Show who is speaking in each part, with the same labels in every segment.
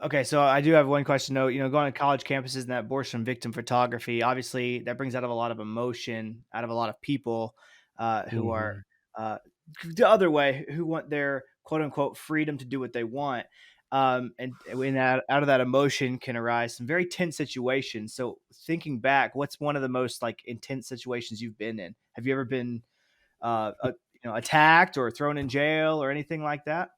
Speaker 1: Okay, so I do have one question though. Going to college campuses and that abortion victim photography, obviously that brings out of a lot of emotion out of a lot of people who are
Speaker 2: Mhm.
Speaker 1: uh, the other way, who want their quote unquote freedom to do what they want. And when out of that emotion can arise some very tense situations. So thinking back, what's one of the most like intense situations you've been in? Have you ever been attacked or thrown in jail or anything like that?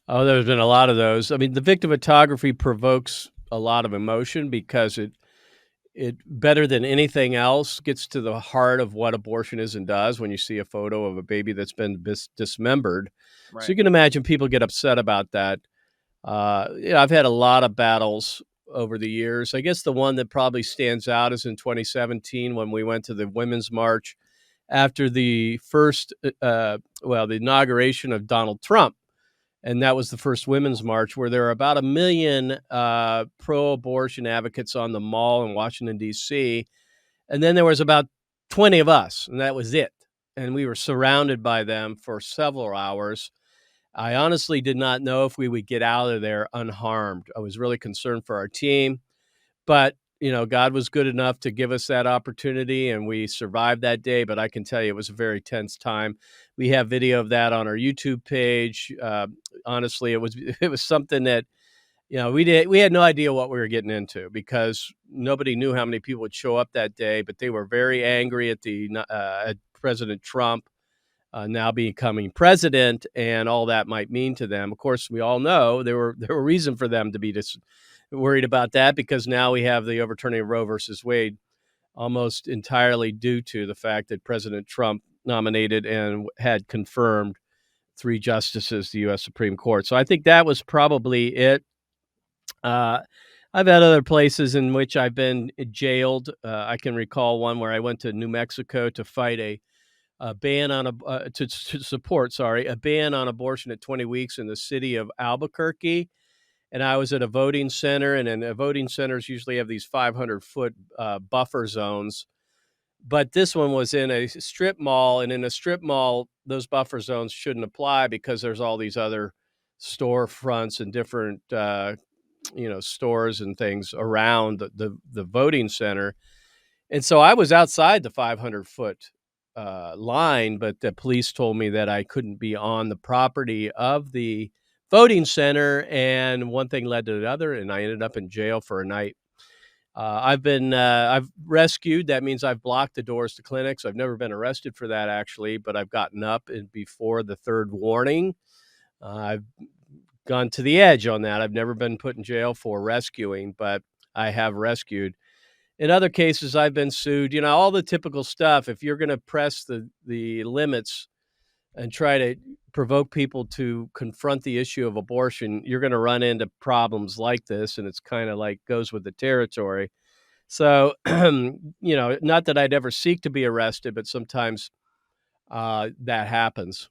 Speaker 2: Oh, there's been a lot of those. I mean, the victim photography provokes a lot of emotion because it better than anything else gets to the heart of what abortion is and does when you see a photo of a baby that's been dismembered. So
Speaker 1: Right.
Speaker 2: you can imagine people get upset about that. I've had a lot of battles over the years. I guess the one that probably stands out is in 2017 when we went to the Women's March after the the inauguration of Donald Trump. And that was the first Women's March where there were about 1 million pro-abortion advocates on the mall in Washington, D.C., and then there was about 20 of us, and that was it. And we were surrounded by them for several hours. I honestly did not know if we would get out of there unharmed. I was really concerned for our team, but God was good enough to give us that opportunity, and we survived that day. But I can tell you, it was a very tense time. We have video of that on our YouTube page. Honestly, it was it was something that we had no idea what we were getting into because nobody knew how many people would show up that day. But they were very angry at at President Trump now becoming president and all that might mean to them. Of course, we all know there were reason for them to be worried about that because now we have the overturning of Roe versus Wade almost entirely due to the fact that President Trump nominated and had confirmed three justices to the U.S. Supreme Court. So I think that was probably it. Uh, I've had other places in which I've been jailed. I can recall one where I went to New Mexico to fight a ban on to support, sorry, a ban on abortion at 20 weeks in the city of Albuquerque. And I was at a voting center, and then voting centers usually have these 500-foot buffer zones. But this one was in a strip mall, and in a strip mall, those buffer zones shouldn't apply because there's all these other storefronts and different stores and things around the voting center. And so I was outside the 500-foot line, but the police told me that I couldn't be on the property of the voting center, and one thing led to the other, and I ended up in jail for a night. I've rescued. That means I've blocked the doors to clinics. I've never been arrested for that actually, but I've gotten up and before the third warning. I've gone to the edge on that. I've never been put in jail for rescuing, but I have rescued. In other cases, I've been sued, all the typical stuff. If you're gonna press the limits and try to provoke people to confront the issue of abortion, you're gonna run into problems like this, and it's kinda like goes with the territory. So, not that I'd ever seek to be arrested, but sometimes, that happens.